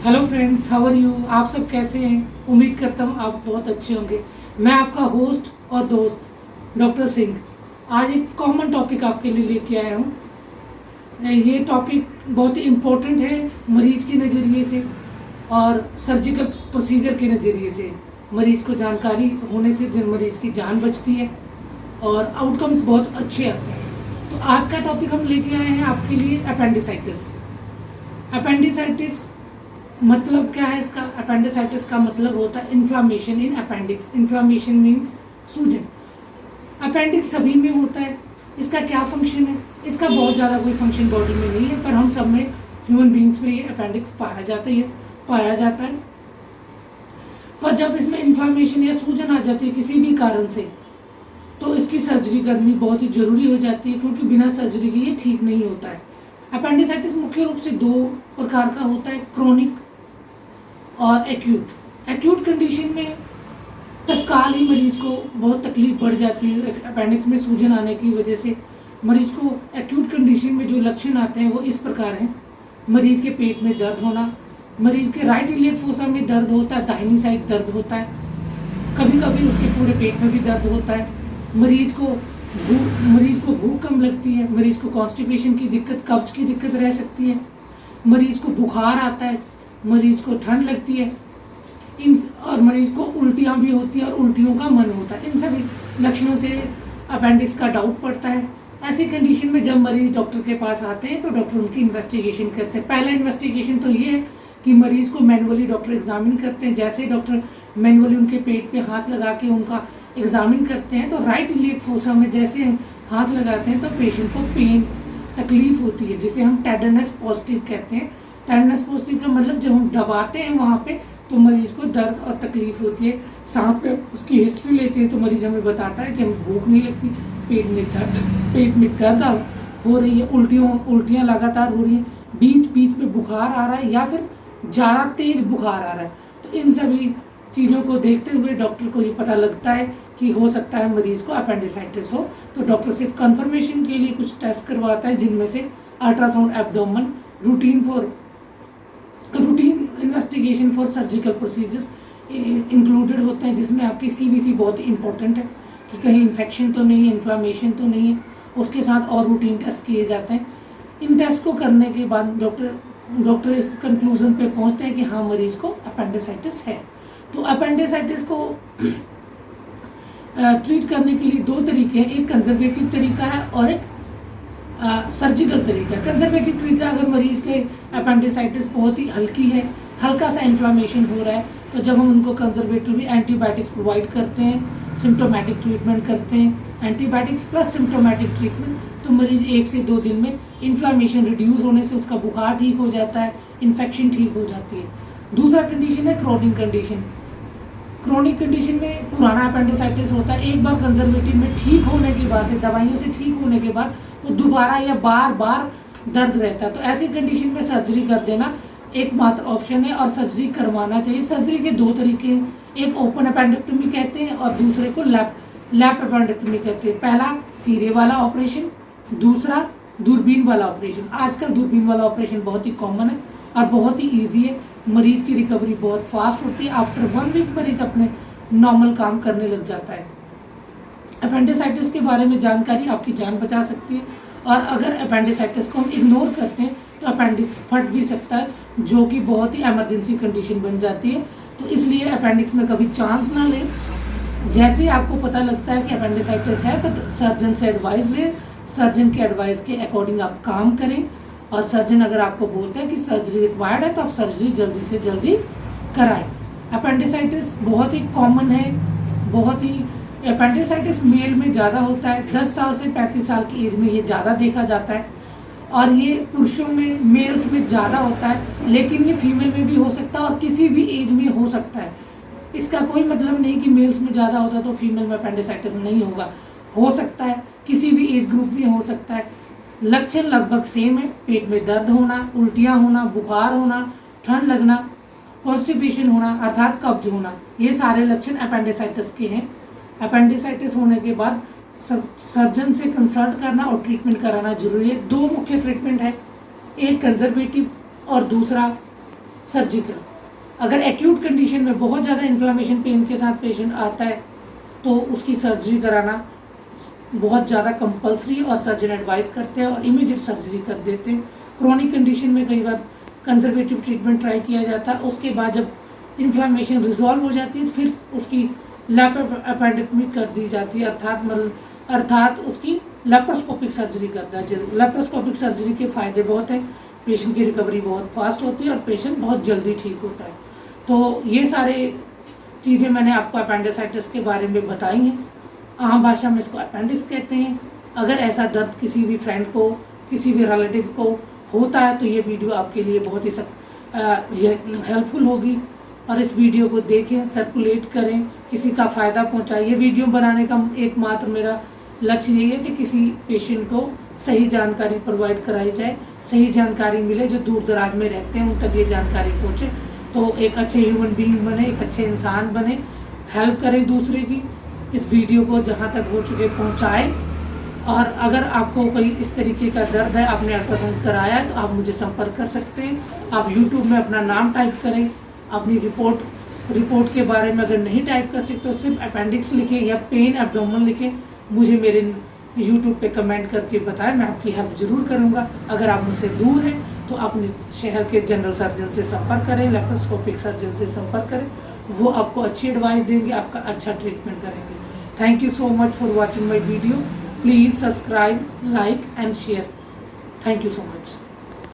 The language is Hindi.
Hello friends, how are you. आप सब कैसे हैं? उम्मीद करता हूँ आप बहुत अच्छे होंगे। मैं आपका होस्ट और दोस्त डॉक्टर सिंह आज एक कॉमन टॉपिक आपके लिए लेके आया हूँ। ये टॉपिक बहुत ही इम्पोर्टेंट है मरीज के नज़रिए से और सर्जिकल प्रोसीजर के नज़रिए से। मरीज को जानकारी होने से मरीज की जान बचती है और आउटकम्स बहुत अच्छे आते हैं। तो आज का टॉपिक हम लेके आए हैं आपके लिए अपेंडिसाइटिस। अपेंडिसाइटिस मतलब क्या है इसका? अपेंडिसाइटिस का मतलब होता है इन्फ्लामेशन इन अपेंडिक्स। इन्फ्लामेशन मीन्स सूजन। अपेंडिक्स सभी में होता है। इसका क्या फंक्शन है? इसका बहुत ज़्यादा कोई फंक्शन बॉडी में नहीं है, पर हम सब में, ह्यूमन बींग्स में, ये अपेंडिक्स पाया जाता है। पर जब इसमें इन्फ्लामेशन या सूजन आ जाती है किसी भी कारण से, तो इसकी सर्जरी करनी बहुत ही ज़रूरी हो जाती है, क्योंकि बिना सर्जरी के ये ठीक नहीं होता है। अपेंडिसाइटिस मुख्य रूप से दो प्रकार का होता है, क्रोनिक और एक्यूट। एक्यूट कंडीशन में तत्काल ही मरीज को बहुत तकलीफ बढ़ जाती है। अपेंडिक्स में सूजन आने की वजह से मरीज को एक्यूट कंडीशन में जो लक्षण आते हैं वो इस प्रकार हैं। मरीज के पेट में दर्द होना, मरीज के राइट इलियक फोसा में दर्द होता है, दाहिनी साइड दर्द होता है, कभी कभी उसके पूरे पेट में भी दर्द होता है। मरीज को भूख कम लगती है, मरीज को कॉन्स्टिपेशन की दिक्कत, कब्ज की दिक्कत रह सकती है, मरीज को बुखार आता है, मरीज को ठंड लगती है, और मरीज को उल्टियाँ भी होती है और उल्टियों का मन होता है। इन सभी लक्षणों से अपेंडिक्स का डाउट पड़ता है। ऐसी कंडीशन में जब मरीज डॉक्टर के पास आते हैं तो डॉक्टर उनकी इन्वेस्टिगेशन करते हैं। पहला इन्वेस्टिगेशन तो ये है कि मरीज को मैनुअली डॉक्टर एग्जामिन करते हैं। जैसे डॉक्टर मैनुअली उनके पेट पे हाथ लगा के उनका एग्जामिन करते हैं, तो राइट इलियक फोसा में जैसे हाथ लगाते हैं तो पेशेंट को पेन, तकलीफ होती है, जिसे हम टेंडरनेस पॉजिटिव कहते हैं। टेंडरनेस पॉजिटिव का मतलब जब हम दबाते हैं वहाँ पे तो मरीज को दर्द और तकलीफ होती है। साथ पे उसकी हिस्ट्री लेते हैं तो मरीज हमें बताता है कि हमें भूख नहीं लगती, पेट में दर्द हो रही है, उल्टियाँ लगातार हो रही हैं, बीच बीच में बुखार आ रहा है या फिर ज़्यादा तेज बुखार आ रहा है। तो इन सभी चीज़ों को देखते हुए डॉक्टर को ये पता लगता है कि हो सकता है मरीज को अपेंडिसाइटिस हो। तो डॉक्टर सिर्फ कंफर्मेशन के लिए कुछ टेस्ट करवाता है, जिनमें से ultrasound abdomen, routine investigation for surgical procedures included होते हैं, जिसमें आपकी सीवीसी बहुत इंपॉर्टेंट है कि कहीं इन्फेक्शन तो नहीं है, इन्फ्लामेशन तो नहीं है। उसके साथ और रूटीन टेस्ट किए जाते हैं। इन टेस्ट को करने के बाद डॉक्टर इस कंक्लूजन पे पहुंचते हैं कि हाँ, मरीज को अपेंडिसाइटिस है। तो अपेंडिसाइटिस को ट्रीट करने के लिए दो तरीके हैं, एक कंजर्वेटिव तरीका है और एक सर्जिकल तरीका है। कंजर्वेटिव तरीका, अगर मरीज के अपेंडिसाइटिस बहुत ही हल्की है, हल्का सा इन्फ्लामेशन हो रहा है, तो जब हम उनको कंजर्वेटिवली एंटीबायोटिक्स प्रोवाइड करते हैं, सिम्टोमेटिक ट्रीटमेंट करते हैं, एंटीबायोटिक्स प्लस सिम्टोमेटिक ट्रीटमेंट, तो मरीज 1 से 2 दिन में इन्फ्लामेशन रिड्यूस होने से उसका बुखार ठीक हो जाता है, इन्फेक्शन ठीक हो जाती है। दूसरा कंडीशन है क्रोनिक कंडीशन। क्रोनिक कंडीशन में पुराना अपेंडिसाइटिस होता है, एक बार कंजर्वेटिव में ठीक होने के बाद से, दवाइयों से ठीक होने के बाद वो दोबारा या बार बार दर्द रहता है। तो ऐसी कंडीशन में सर्जरी कर देना एकमात्र ऑप्शन है और सर्जरी करवाना चाहिए। सर्जरी के दो तरीके हैं, एक ओपन अपेंडेक्टोमी कहते हैं और दूसरे को लैप अपेंडेक्टोमी कहते हैं। पहला चीरे वाला ऑपरेशन, दूसरा दूरबीन वाला ऑपरेशन। आजकल दूरबीन वाला ऑपरेशन बहुत ही कॉमन है और बहुत ही ईजी है। मरीज की रिकवरी बहुत फास्ट होती है। आफ्टर 1 वीक मरीज अपने नॉर्मल काम करने लग जाता है। अपेंडिसाइटिस के बारे में जानकारी आपकी जान बचा सकती है, और अगर अपेंडिसाइटिस को हम इग्नोर करते हैं तो अपेंडिक्स फट भी सकता है, जो कि बहुत ही इमरजेंसी कंडीशन बन जाती है। तो इसलिए अपेंडिक्स में कभी चांस ना लें। जैसे ही आपको पता लगता है कि अपेंडिसाइटिस है तो सर्जन से एडवाइस लें, सर्जन के एडवाइस के अकॉर्डिंग आप काम करें, और सर्जन अगर आपको बोलते हैं कि सर्जरी रिक्वायर्ड है तो आप सर्जरी जल्दी से जल्दी कराएं। अपेंडिसाइटिस बहुत ही कॉमन है, अपेंडिसाइटिस मेल में ज़्यादा होता है। 10 साल से 35 साल की एज में ये ज़्यादा देखा जाता है, और ये पुरुषों में, मेल्स में ज़्यादा होता है, लेकिन ये फीमेल में भी हो सकता है और किसी भी एज में हो सकता है। इसका कोई मतलब नहीं कि मेल्स में ज़्यादा होता है तो फीमेल में अपेंडिसाइटिस नहीं होगा, हो सकता है, किसी भी एज ग्रुप में हो सकता है। लक्षण लगभग सेम है, पेट में दर्द होना, उल्टियाँ होना, बुखार होना, ठंड लगना, कॉन्स्टिपेशन होना अर्थात कब्ज होना, ये सारे लक्षण अपेंडिसाइटिस के हैं। अपेंडिसाइटिस होने के बाद सर्जन से कंसल्ट करना और ट्रीटमेंट कराना जरूरी है। 2 मुख्य ट्रीटमेंट है, एक कंजर्वेटिव और दूसरा सर्जिकल। अगर एक्यूट कंडीशन में बहुत ज़्यादा इन्फ्लामेशन पेन के साथ पेशेंट आता है तो उसकी सर्जरी कराना बहुत ज़्यादा कंपल्सरी और सर्जन एडवाइस करते हैं और इमीडिएट सर्जरी कर देते हैं। क्रोनिक कंडीशन में कई बार कंजर्वेटिव ट्रीटमेंट ट्राई किया जाता है, उसके बाद जब इन्फ्लामेशन रिजॉल्व हो जाती है फिर उसकी लैप्रोपेक्टमी कर दी जाती है, अर्थात उसकी लेप्रोस्कोपिक सर्जरी करता है। लेप्रोस्कोपिक सर्जरी के फ़ायदे बहुत हैं, पेशेंट की रिकवरी बहुत फास्ट होती है और पेशेंट बहुत जल्दी ठीक होता है। तो ये सारे चीज़ें मैंने आपको अपेंडिसाइटिस के बारे में बताई हैं। आम भाषा में इसको अपेंडिक्स कहते हैं। अगर ऐसा दर्द किसी भी फ्रेंड को, किसी भी रिलेटिव को होता है तो ये वीडियो आपके लिए बहुत ही हेल्पफुल होगी। और इस वीडियो को देखें, सर्कुलेट करें, किसी का फ़ायदा पहुंचाएं। ये वीडियो बनाने का एकमात्र मेरा लक्ष्य यही है कि किसी पेशेंट को सही जानकारी प्रोवाइड कराई जाए, सही जानकारी मिले, जो दूर दराज में रहते हैं उन तक ये जानकारी पहुँचे, तो एक अच्छे ह्यूमन बीइंग बने, एक अच्छे इंसान बने, हेल्प करें दूसरे की। इस वीडियो को जहाँ तक हो चुके पहुँचाएँ। और अगर आपको कोई इस तरीके का दर्द है, आपने अल्ट्रासाउंड कराया है, तो आप मुझे संपर्क कर सकते हैं। आप यूट्यूब में अपना नाम टाइप करें, अपनी रिपोर्ट के बारे में अगर नहीं टाइप कर सकते तो सिर्फ अपेंडिक्स लिखें या पेन एब्डोमेन लिखें, मुझे मेरे यूट्यूब पे कमेंट करके बताएं, मैं आपकी हेल्प ज़रूर करूँगा। अगर आप मुझसे दूर हैं तो अपने शहर के जनरल सर्जन से संपर्क करें, लेप्रोस्कोपिक सर्जन से संपर्क करें, वो आपको अच्छी एडवाइस देंगे, आपका अच्छा ट्रीटमेंट करेंगे। Thank you so much for watching my video. Please subscribe, like and share. Thank you so much.